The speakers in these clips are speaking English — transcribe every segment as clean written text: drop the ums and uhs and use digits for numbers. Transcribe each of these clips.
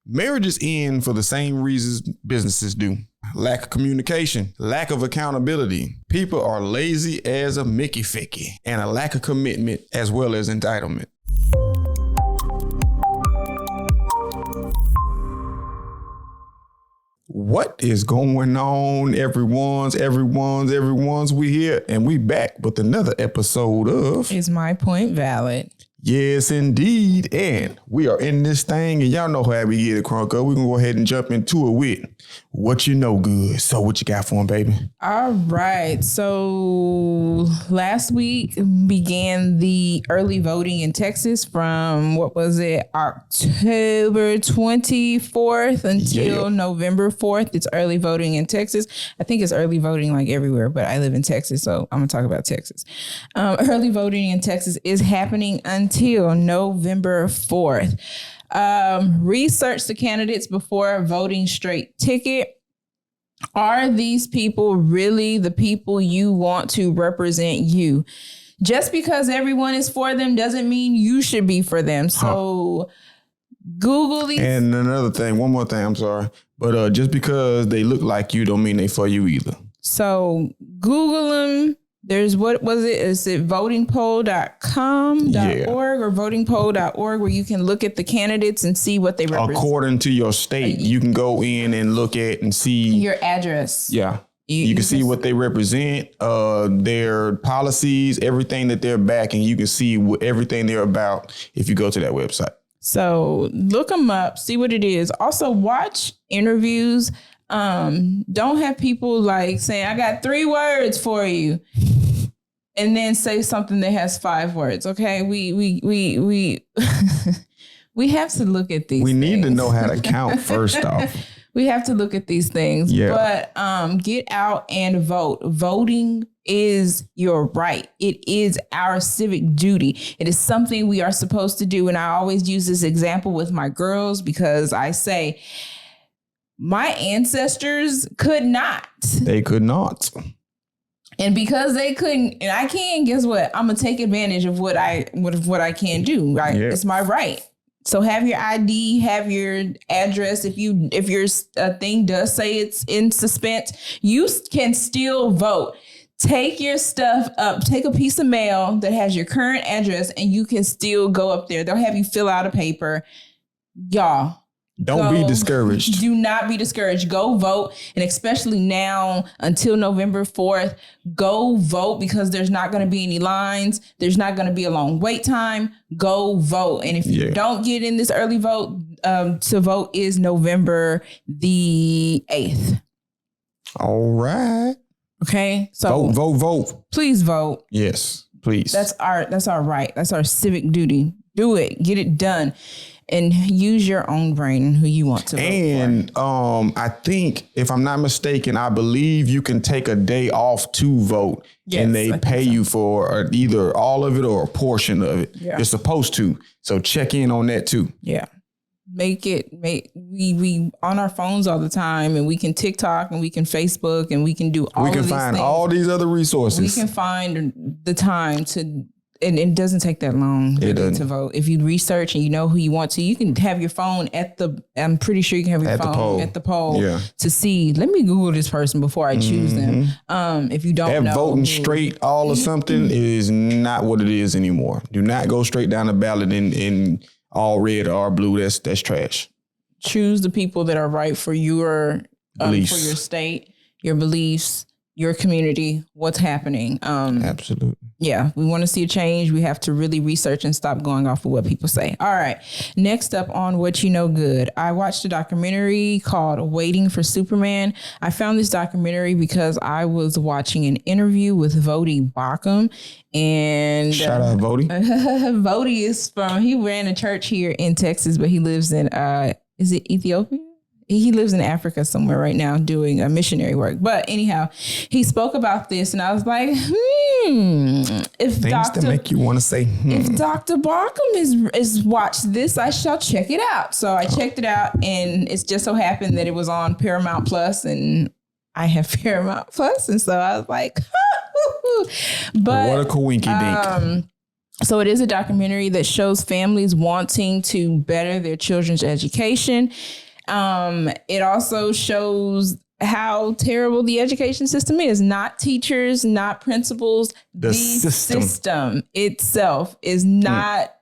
Marriages end for the same reasons businesses do. Lack of communication, lack of accountability. People are lazy as a Mickey Ficky, and a lack of commitment as well as entitlement. What is going on, everyone's? We here and we back with another episode of Is My Point Valid? Yes, indeed. And we are in this thing, and y'all know how we get it, crunk up. We're going to go ahead and jump into it with What You Know Good. So what you got for him, baby? All right. So last week began the early voting in Texas from, October 24th until November 4th. It's early voting in Texas. I think it's early voting like everywhere, but I live in Texas, so I'm going to talk about Texas. Early voting in Texas is happening until November 4th. Research the candidates before voting straight ticket. Are these people really the people you want to represent you? Just because everyone is for them doesn't mean you should be for them. So Google these. And another thing, one more thing, I'm sorry. But just because they look like you don't mean they for you either. So Google them. There's is it votingpoll.com.org or votingpoll.org where you can look at the candidates and see what they represent. According to your state, you can go in and look at and see your address. Yeah. You can see what they represent, their policies, everything that they're backing. You can see everything they're about if you go to that website. So look them up, see what it is. Also watch interviews. Don't have people like saying, I got 3 words for you, and then say something that has 5 words. Okay. We we have to look at these. We need to know how to count first off. We have to look at these things. Yeah. But get out and vote. Voting is your right. It is our civic duty. It is something we are supposed to do. And I always use this example with my girls because I say, my ancestors could not. They could not. And because they couldn't, and I can, guess what? I'm gonna take advantage of what I can do. Right? Yeah. It's my right. So have your ID, have your address. If your thing does say it's in suspense, you can still vote. Take your stuff up. Take a piece of mail that has your current address, and you can still go up there. They'll have you fill out a paper, y'all. Don't be discouraged. Do not be discouraged. Go vote. And especially now until November 4th, go vote because there's not going to be any lines. There's not going to be a long wait time. Go vote. And if you don't get in this early vote, to vote is November the 8th. All right. Okay. So vote. Please vote. Yes, please. That's our right. That's our civic duty. Do it. Get it done. And use your own brain who you want to vote and for. I think, if I'm not mistaken, I believe you can take a day off to vote. Yes, and they pay you for either all of it or a portion of it. Yeah. You're supposed to. So check in on that too. Yeah. We on our phones all the time, and we can TikTok and we can Facebook and we can do all of these things. We can find all these other resources. We can find the time to. And it doesn't take that long to vote. If you research and you know who you want to, you can have your phone I'm pretty sure you can have your phone at the poll to see, let me Google this person before I choose them. If you don't know. Voting straight all or something is not what it is anymore. Do not go straight down the ballot in all red or all blue. That's trash. Choose the people that are right for your beliefs, for your state, your beliefs, your community, what's happening. Absolutely. Yeah, we want to see a change. We have to really research and stop going off of what people say. All right. Next up on What You Know Good. I watched a documentary called Waiting for Superman. I found this documentary because I was watching an interview with Vody Bakum. And shout out Vody. Vody he ran a church here in Texas, but he lives in, is it Ethiopia? He lives in Africa somewhere right now doing missionary work. But anyhow, he spoke about this and I was like, if things to make you want to say, if Dr. Barkham is watched this, I shall check it out. So I checked it out, and it's just so happened that it was on Paramount Plus, and I have Paramount Plus. And so I was like, but what a coinky dink. So it is a documentary that shows families wanting to better their children's education. It also shows how terrible the education system is. Not teachers, not principals. The system itself is not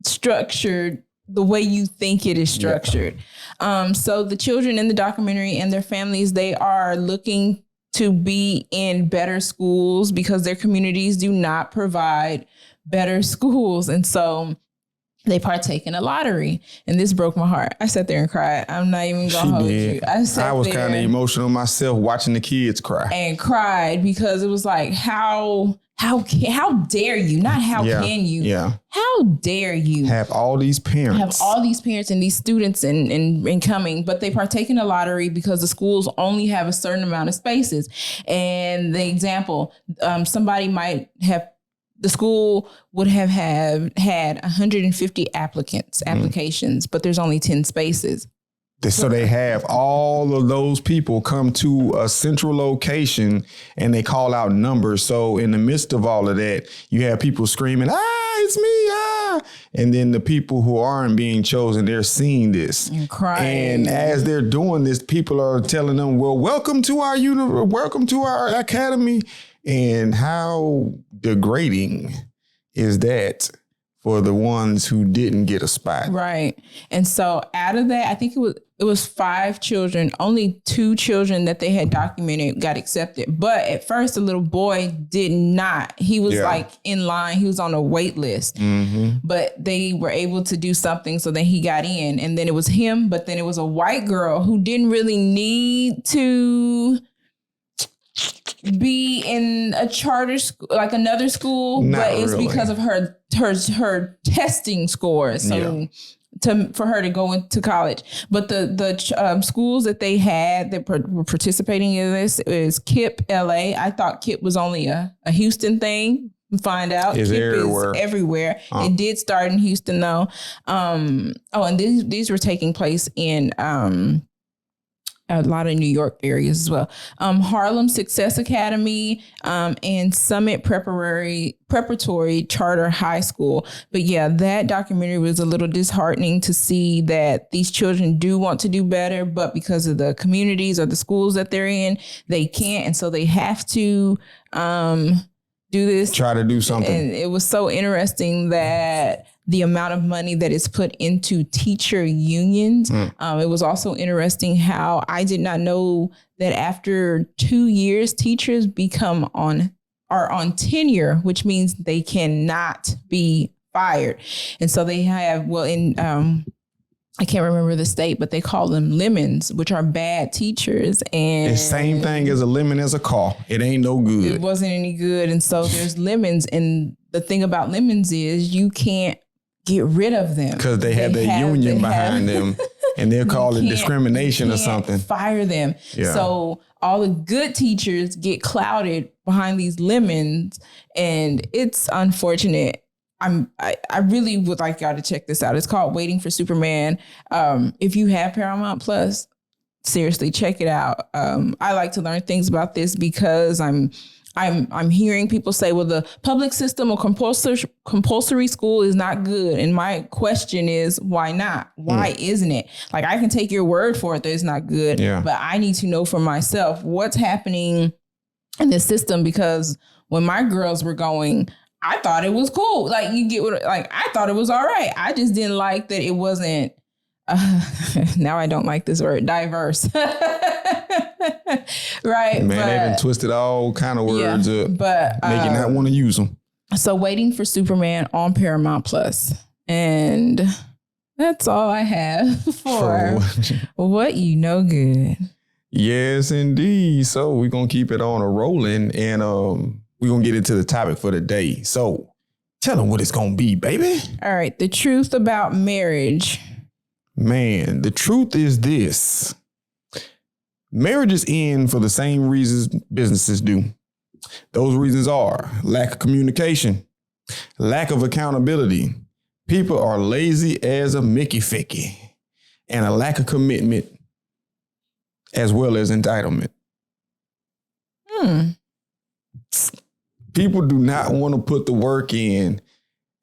structured the way you think it is structured. So the children in the documentary and their families, they are looking to be in better schools because their communities do not provide better schools. And so they partake in a lottery. And this broke my heart. I sat there and cried. I'm not even going to hold you. I was kind of emotional myself watching the kids cry. And cried because it was like, how dare you? Not how can you? Yeah. How dare you have all these parents and these students and coming, but they partake in a lottery because the schools only have a certain amount of spaces. And the example, somebody might have, the school would have had 150 applications, but there's only 10 spaces. So they have all of those people come to a central location and they call out numbers. So in the midst of all of that, you have people screaming, it's me, And then the people who aren't being chosen, they're seeing this. And crying. And as they're doing this, people are telling them, well, welcome to our welcome to our academy. And how degrading is that for the ones who didn't get a spot? Right. And so out of that, I think it was 5 children, only 2 children that they had documented got accepted. But at first, the little boy did not. He was like in line. He was on a wait list. Mm-hmm. But they were able to do something so that he got in. And then it was him. But then it was a white girl who didn't really need to be in a charter school, like another school, but it's because of her testing scores. So for her to go into college, but the schools that they had that were participating in this is KIPP LA. I thought KIPP was only a Houston thing. Find out KIPP is everywhere. It did start in Houston though. And these were taking place in a lot of New York areas as well. Harlem Success Academy and Summit Preparatory Charter High School. But yeah, that documentary was a little disheartening to see that these children do want to do better, but because of the communities or the schools that they're in, they can't. And so they have to do this. Try to do something. And it was so interesting that the amount of money that is put into teacher unions. It was also interesting how I did not know that after 2 years, teachers are on tenure, which means they cannot be fired. And so they have, I can't remember the state, but they call them lemons, which are bad teachers. And the same thing as a lemon as a car. It ain't no good. It wasn't any good. And so there's lemons. And the thing about lemons is you can't get rid of them because they have their union behind them, and they'll call it discrimination or something. Fire them. Yeah. So all the good teachers get clouded behind these lemons, and it's unfortunate. I really would like y'all to check this out. It's called Waiting for Superman. If you have Paramount Plus, seriously, check it out. I like to learn things about this because I'm hearing people say, well, the public system or compulsory school is not good. And my question is, why not? Why isn't it? Like, I can take your word for it that it's not good, but I need to know for myself what's happening in the system, because when my girls were going, I thought it was cool. Like, you get what, like, I thought it was all right. I just didn't like that it wasn't, now I don't like this word, diverse. Right. Man, they done twisted all kind of words up. But make you not want to use them. So Waiting for Superman on Paramount Plus. And that's all I have for What You Know Good. Yes, indeed. So we're going to keep it on a rolling, and we're going to get into the topic for the day. So tell them what it's going to be, baby. All right. The truth about marriage. Man, the truth is this. Marriages end for the same reasons businesses do. Those reasons are lack of communication, lack of accountability. People are lazy as a Mickey Ficky, and a lack of commitment as well as entitlement. People do not want to put the work in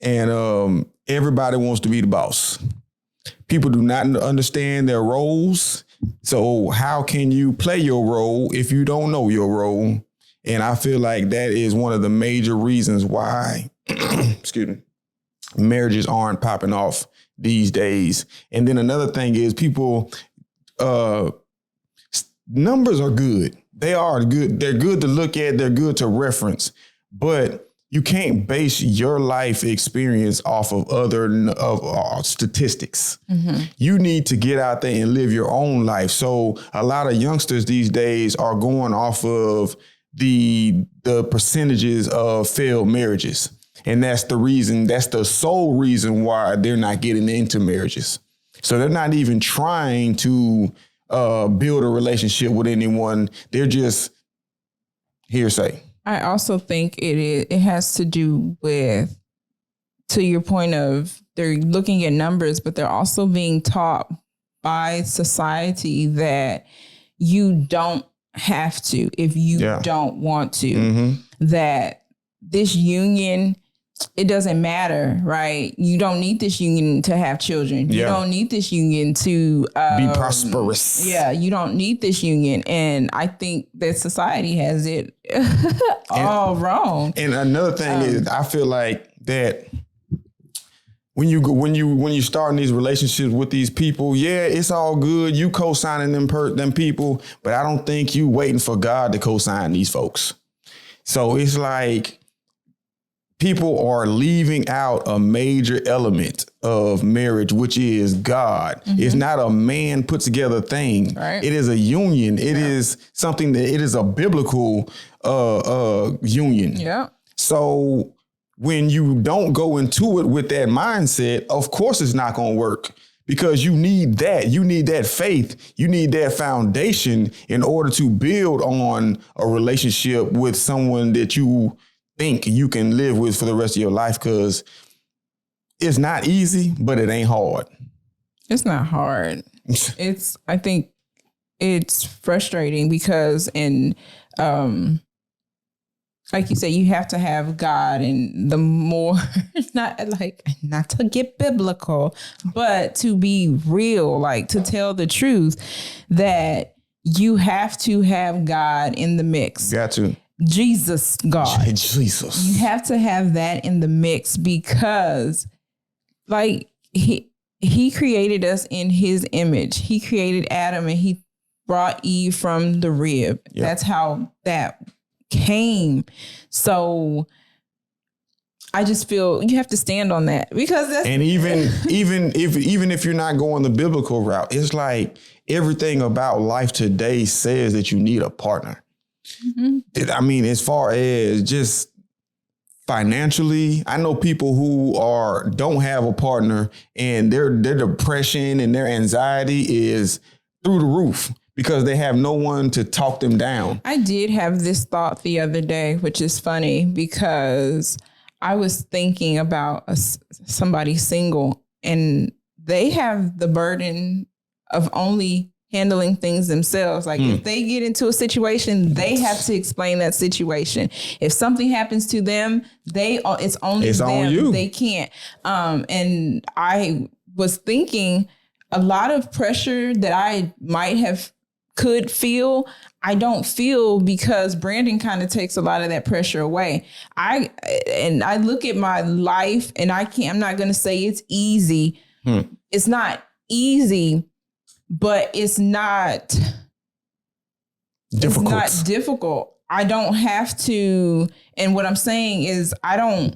and everybody wants to be the boss. People do not understand their roles. So how can you play your role if you don't know your role? And I feel like that is one of the major reasons why, excuse me, marriages aren't popping off these days. And then another thing is people, numbers are good. They are good. They're good to look at. They're good to reference. But you can't base your life experience off of statistics. Mm-hmm. You need to get out there and live your own life. So a lot of youngsters these days are going off of the percentages of failed marriages. And that's the sole reason why they're not getting into marriages. So they're not even trying to build a relationship with anyone. They're just hearsay. I also think it has to do with, to your point of, they're looking at numbers, but they're also being taught by society that you don't have to if you don't want to. Mm-hmm. That this union, it doesn't matter, right? You don't need this union to have children. You don't need this union to be prosperous. Yeah, you don't need this union. And I think that society has it all wrong. And another thing is, I feel like that when you start in these relationships with these people, it's all good. You co-signing them people, but I don't think you waiting for God to co-sign these folks. So it's like, people are leaving out a major element of marriage, which is God. Mm-hmm. It's not a man put together thing. Right. It is a union. It is something that it is a biblical union. Yeah. So when you don't go into it with that mindset, of course it's not going to work, because you need that. You need that faith. You need that foundation in order to build on a relationship with someone that you think you can live with for the rest of your life, because it's not easy, but it ain't hard. It's not hard. I think it's frustrating because, like you said, you have to have God, and the more, not to get biblical, but to be real, like to tell the truth, that you have to have God in the mix. Got to. Jesus, God. Jesus. You have to have that in the mix, because like he created us in his image. He created Adam and he brought Eve from the rib. Yep. That's how that came. So I just feel you have to stand on that, because that's, and even if you're not going the biblical route, it's like everything about life today says that you need a partner. Mm-hmm. I mean, as far as just financially, I know people who don't have a partner, and their depression and their anxiety is through the roof because they have no one to talk them down. I did have this thought the other day, which is funny, because I was thinking about somebody single, and they have the burden of only handling things themselves. Like if they get into a situation, they have to explain that situation. If something happens to them, it's only them. On you. They can't. And I was thinking a lot of pressure that I could feel, I don't feel, because Brandon kind of takes a lot of that pressure away. I look at my life, and I'm not going to say it's easy. It's not easy, but it's not difficult. It's not difficult. I don't have to. And what I'm saying is I don't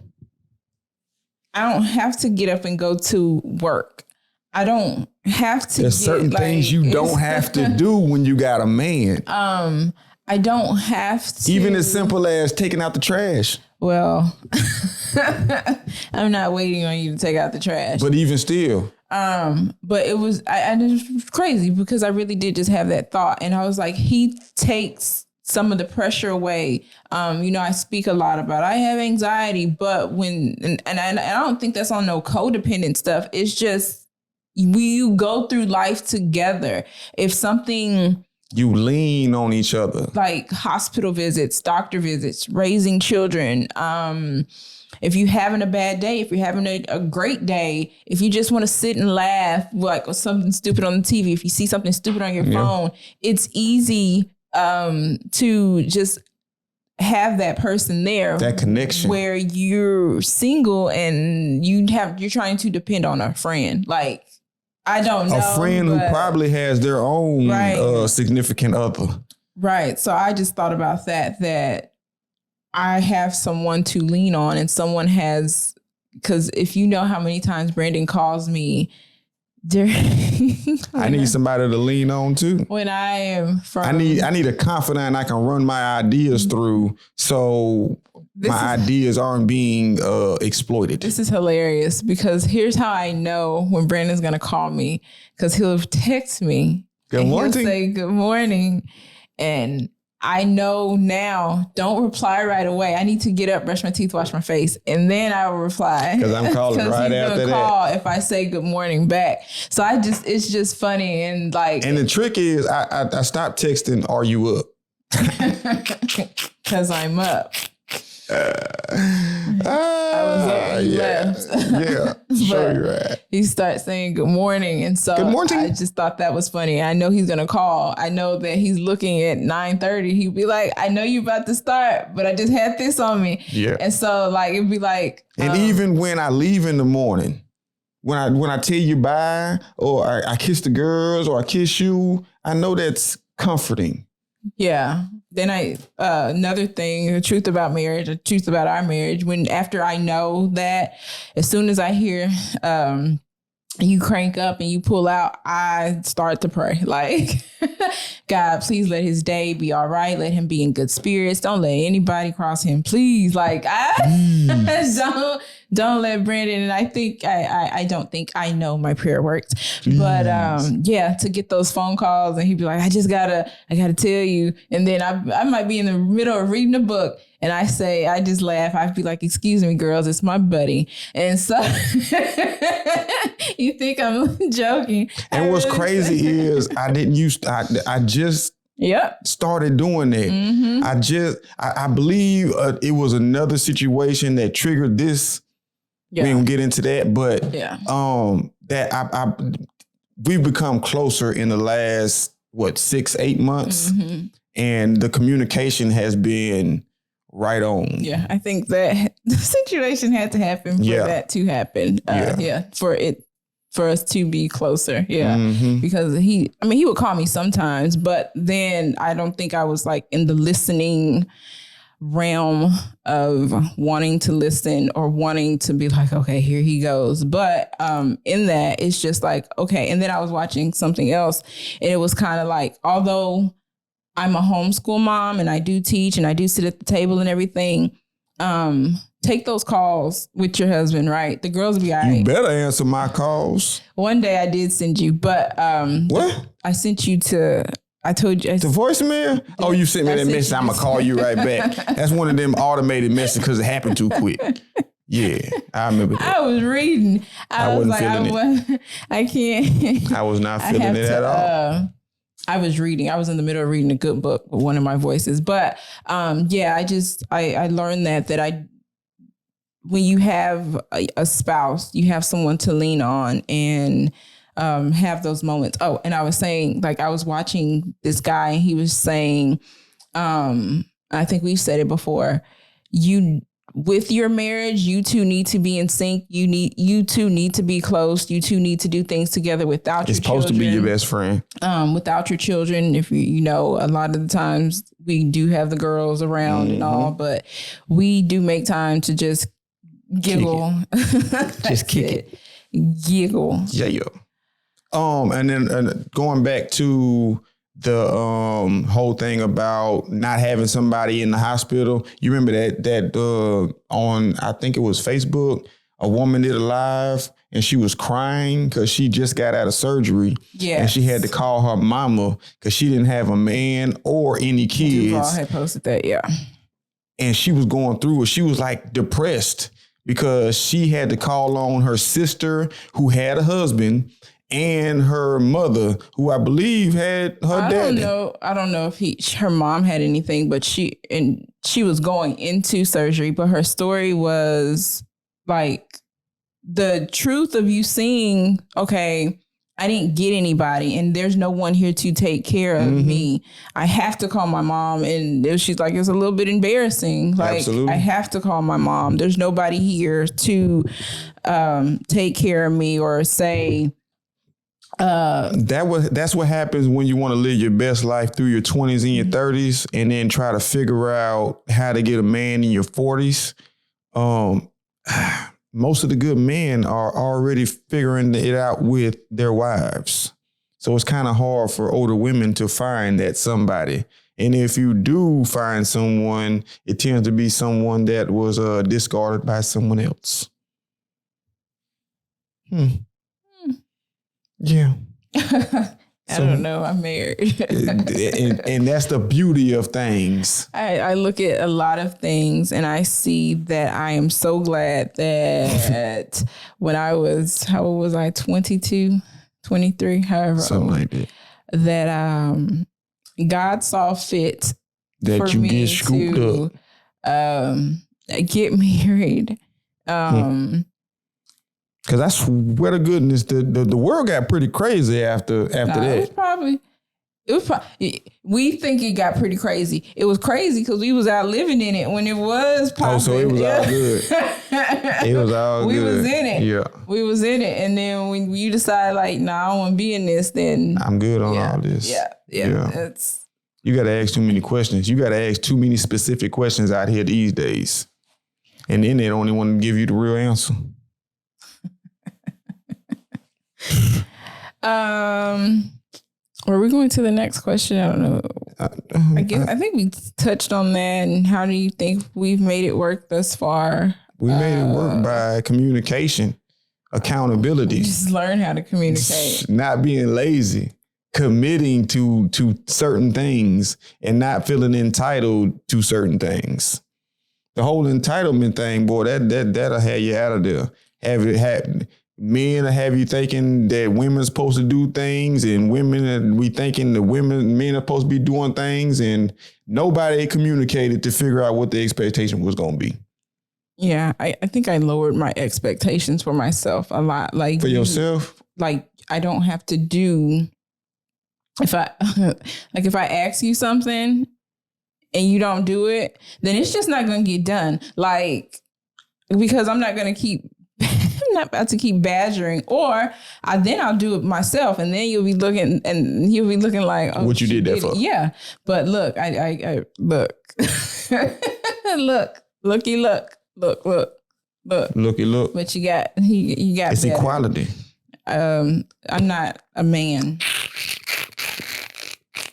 have to get up and go to work. I don't have to. There's certain things you don't have to do when you got a man. I don't have to. Even as simple as taking out the trash. Well, I'm not waiting on you to take out the trash. But even still. But it was crazy, because I really did just have that thought, and I was like, he takes some of the pressure away. I speak a lot about I have anxiety, but and I don't think that's on no codependent stuff. It's just you go through life together. If something, you lean on each other, like hospital visits, doctor visits, raising children, if you're having a bad day, if you're having a great day, if you just want to sit and laugh, like, or something stupid on the TV, if you see something stupid on your phone, it's easy to just have that person there, that connection, where you're single and you're trying to depend on a friend. Like, I don't know, a friend who probably has their own significant other. Right. So I just thought about that I have someone to lean on, and someone has, because if you know how many times Brandon calls me, I need somebody to lean on too. When I am I need a confidant I can run my ideas through, so my ideas aren't being exploited. This is hilarious, because here's how I know when Brandon's gonna call me, because he'll text me. Good morning. He'll say good morning, and I know now, don't reply right away. I need to get up, brush my teeth, wash my face, and then I will reply. Because I'm calling right after that. Call if I say good morning back. So it's just funny, and like. And the trick is, I stopped texting, "Are you up?" Because I'm up. I was up. He left. Yeah, sure you're right. He starts saying good morning, and so good morning. I just thought that was funny. I know he's gonna call. I know that he's looking at 9:30. He'd be like, "I know you about to start, but I just had this on me." Yeah. And so like it'd be like, and even when I leave in the morning, when I tell you bye, or I kiss the girls, or I kiss you, I know that's comforting. Yeah. Then another thing, the truth about marriage, the truth about our marriage, after I know that, as soon as I hear you crank up and you pull out, I start to pray. Like, God, please let his day be all right. Let him be in good spirits. Don't let anybody cross him, please. Like, don't let Brandon. And I think I don't think I know my prayer works, but to get those phone calls, and he'd be like, I gotta tell you. And then I might be in the middle of reading a book, and I just laugh. I'd be like, excuse me, girls, it's my buddy. And so you think I'm joking. And what's crazy is I just started doing that. Mm-hmm. I believe it was another situation that triggered this. Yeah. We don't get into that, but we've become closer in the last 6-8 months, and the communication has been right on. Yeah, I think that the situation had to happen for that to happen. For us to be closer. Yeah. Mm-hmm. Because he would call me sometimes, but then I don't think I was like in the listening realm of wanting to listen or wanting to be like, okay, here he goes. But in that, it's just like, okay. And then I was watching something else, and it was kind of like, although I'm a homeschool mom and I do teach and I do sit at the table and everything, take those calls with your husband, right? The girls will be all right. You better answer my calls. One day I did send you, but what? I sent you I told you. The voicemail? Oh, you sent me that message. I'm going to call you right back. That's one of them automated messages because it happened too quick. Yeah, I remember that. I was reading. I was like, I can't. I was not feeling it at all. I was reading. I was in the middle of reading a good book with one of my voices. But I learned that when you have a spouse, you have someone to lean on and have those moments. Oh, and I was saying, like, I was watching this guy, and he was saying, I think we've said it before, with your marriage, you two need to be in sync. You two need to be close. You two need to do things together without your children. It's supposed to be your best friend. Without your children, if you know, a lot of the times we do have the girls around and all, but we do make time to just giggle. Just kick it. Giggle. Yeah. And then going back to the whole thing about not having somebody in the hospital. You remember that on, I think it was Facebook, a woman did a live and she was crying because she just got out of surgery. Yeah. And she had to call her mama because she didn't have a man or any kids. Duval had posted that, yeah. And she was going through it. She was like depressed because she had to call on her sister who had a husband, and her mother, who I believe had her daddy. I don't know if her mom had anything, but she was going into surgery, but her story was like the truth of you seeing, okay, I didn't get anybody and there's no one here to take care of me. I have to call my mom. And she's like, it's a little bit embarrassing. Like, absolutely. I have to call my mom. There's nobody here to take care of me or say. That's what happens when you want to live your best life through your 20s and your 30s and then try to figure out how to get a man in your 40s. Most of the good men are already figuring it out with their wives. So it's kind of hard for older women to find that somebody. And if you do find someone, it tends to be someone that was discarded by someone else. Yeah. I don't know. I'm married. and that's the beauty of things. I look at a lot of things and I see that I am so glad that when I was, how old was I? 22, 23, however. Something like that. That God saw fit that for you me get scooped up. Get married. Because I swear to goodness, the world got pretty crazy after that. It was probably, we think it got pretty crazy. It was crazy because we was out living in it when it was popping. Oh, so it was all good. It was all good. We was in it. Yeah. We was in it. And then when you decide like, nah, I don't want to be in this, then. I'm good on all this. Yeah. You got to ask too many questions. You got to ask too many specific questions out here these days. And then they don't even want to give you the real answer. Are we going to the next question? I don't know. I think we touched on that. And how do you think we've made it work thus far? We made it work by communication, accountabilities. Just learn how to communicate. Not being lazy, committing to certain things and not feeling entitled to certain things. The whole entitlement thing, boy, that'll have you out of there. Men have you thinking that women's supposed to do things and we thinking men are supposed to be doing things and nobody communicated to figure out what the expectation was going to be. Yeah, I think I lowered my expectations for myself a lot. Like for yourself? Like I don't have to do, if I ask you something and you don't do it, then it's just not going to get done. Like, because I'm not going to keep, I'm not about to keep badgering, or I'll do it myself, and then you'll be looking like, oh, what you did that for? Yeah, but look, I look, looky look. But you got it's better. Equality. I'm not a man.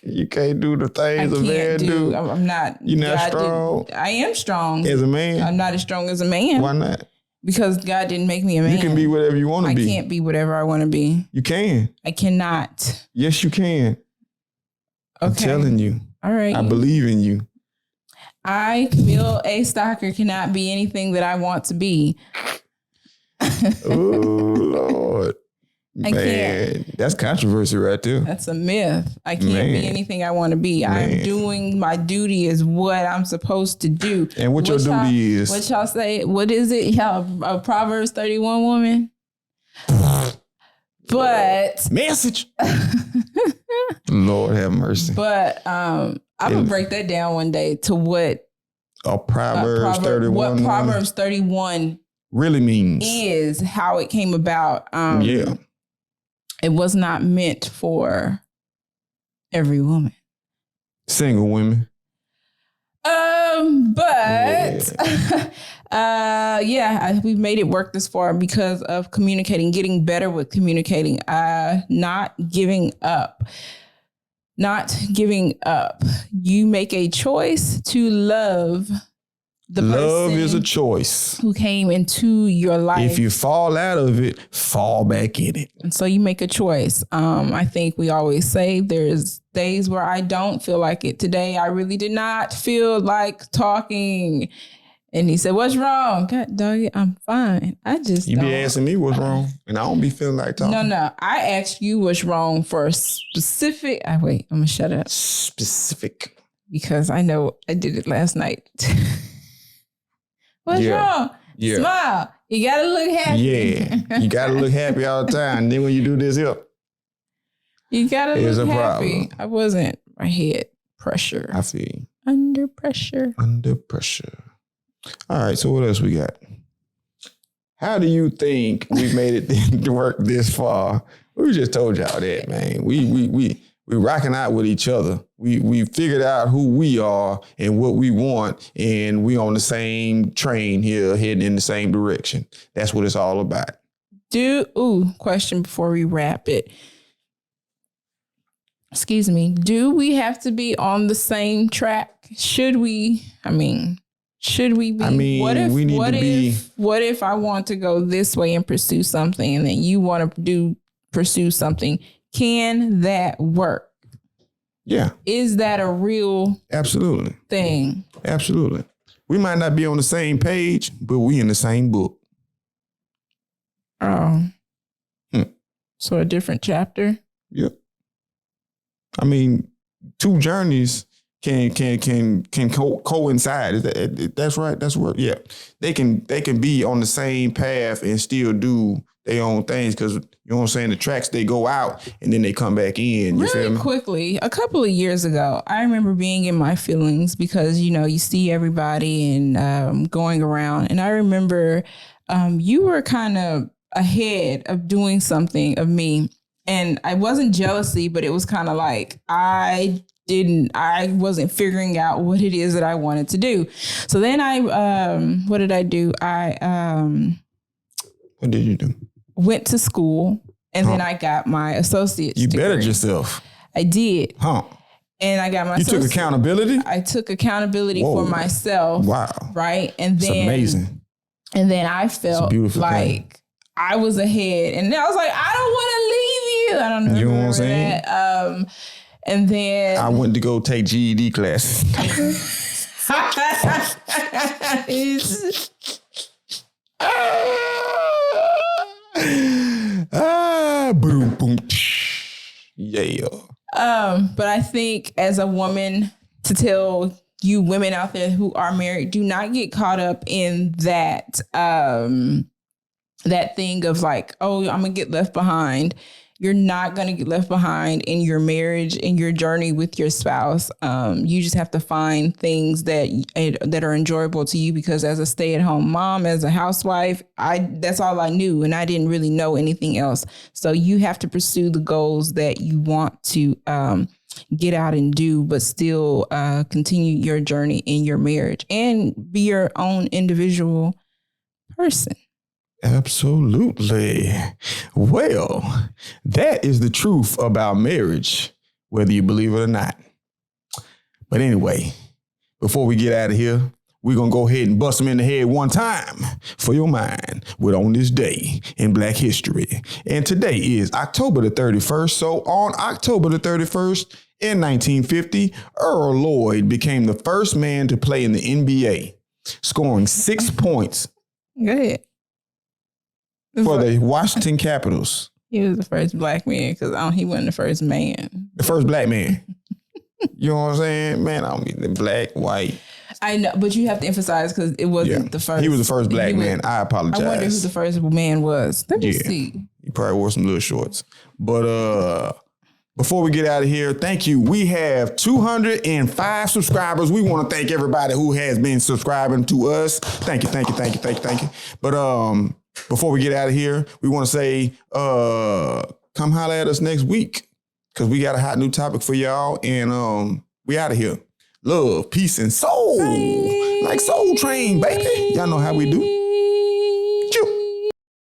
You can't do the things a man do. I'm not. You're not strong. I am strong as a man. I'm not as strong as a man. Why not? Because God didn't make me a man. You can be whatever you want to be. I can't be whatever I want to be. You can. I cannot. Yes, you can. Okay. I'm telling you. All right. I believe in you. I, Bill A. Stocker, cannot be anything that I want to be. Oh, Lord. I can't. That's controversy right there. That's a myth. I can't be anything I want to be. I'm doing my duty is what I'm supposed to do. And what your duty is? What y'all say? What is it? Y'all a Proverbs 31 woman? But message. Lord have mercy. But I'm gonna break that down one day to what a Proverbs 31. What Proverbs 31 really means is, how it came about. It was not meant for every woman. Single women. We've made it work this far because of communicating, getting better with communicating, not giving up. You make a choice to love the person. Love is a choice who came into your life. If you fall out of it, fall back in it. And so you make a choice. I think we always say there's days where I don't feel like it. Today, I really did not feel like talking. And he said, "What's wrong?" God, doggy, I'm fine. I just You be asking me what's wrong, and I don't be feeling like talking. No. I asked you what's wrong for a specific. Wait, I'm gonna shut up. Specific. Because I know I did it last night. What's wrong? Yeah. Smile. You gotta look happy. Yeah. You gotta look happy all the time. And then when you do this here, you gotta look happy. I wasn't. My head pressure. I feel you. Under pressure. Under pressure. All right, so what else we got? How do you think we made it to work this far? We just told y'all that, man. We rocking out with each other. We figured out who we are and what we want, and we on the same train here, heading in the same direction. That's what it's all about. Question before we wrap it. Excuse me. Do we have to be on the same track? Should we? Should we be? What if I want to go this way and pursue something, and then you want to pursue something? Can that work? Yeah. Is that a real thing? Absolutely. We might not be on the same page, but we in the same book. Oh. So a different chapter? Yep. Two journeys can coincide. That's right. That's what. Yeah, they can be on the same path and still do their own things, because you know what I'm saying. The tracks, they go out and then they come back in. You feel me? Quickly, a couple of years ago, I remember being in my feelings because you see everybody and going around, and I remember you were kind of ahead of doing something of me, and I wasn't jealousy, but it was kind of like I wasn't figuring out what it is that I wanted to do. So then what did I do? What did you do? Went to school, and then I got my associate's degree. You bettered yourself. I did. Huh. And I got my You took accountability? I took accountability for myself. Wow. Right. And then it's amazing. And then I felt like I was ahead. And then I was like, I don't want to leave you. I don't know. You know what I'm saying? That. And then I went to go take GED classes. Boom, boom. Yeah. But I think as a woman, to tell you women out there who are married, do not get caught up in that that thing of like, oh, I'm gonna get left behind. You're not going to get left behind in your marriage, in your journey with your spouse. You just have to find things that are enjoyable to you, because as a stay-at-home mom, as a housewife, that's all I knew, and I didn't really know anything else. So you have to pursue the goals that you want to get out and do, but still continue your journey in your marriage and be your own individual person. Absolutely. Well, that is the truth about marriage, whether you believe it or not. But anyway, before we get out of here, we're going to go ahead and bust them in the head one time for your mind with On This Day in Black History. And today is October the 31st. So on October the 31st in 1950, Earl Lloyd became the first man to play in the NBA, scoring 6 points. Go ahead. For the Washington Capitals. He was the first black man, because he wasn't the first man. The first black man. You know what I'm saying? Man, I don't mean the black, white. I know, but you have to emphasize, because it wasn't the first. He was the first black man. I apologize. I wonder who the first man was. Let me see. He probably wore some little shorts. But before we get out of here, thank you. We have 205 subscribers. We want to thank everybody who has been subscribing to us. Thank you. But before we get out of here, we want to say, come holler at us next week, because we got a hot new topic for y'all. And we out of here. Love, peace, and soul. Bye. Like Soul Train, baby. Y'all know how we do.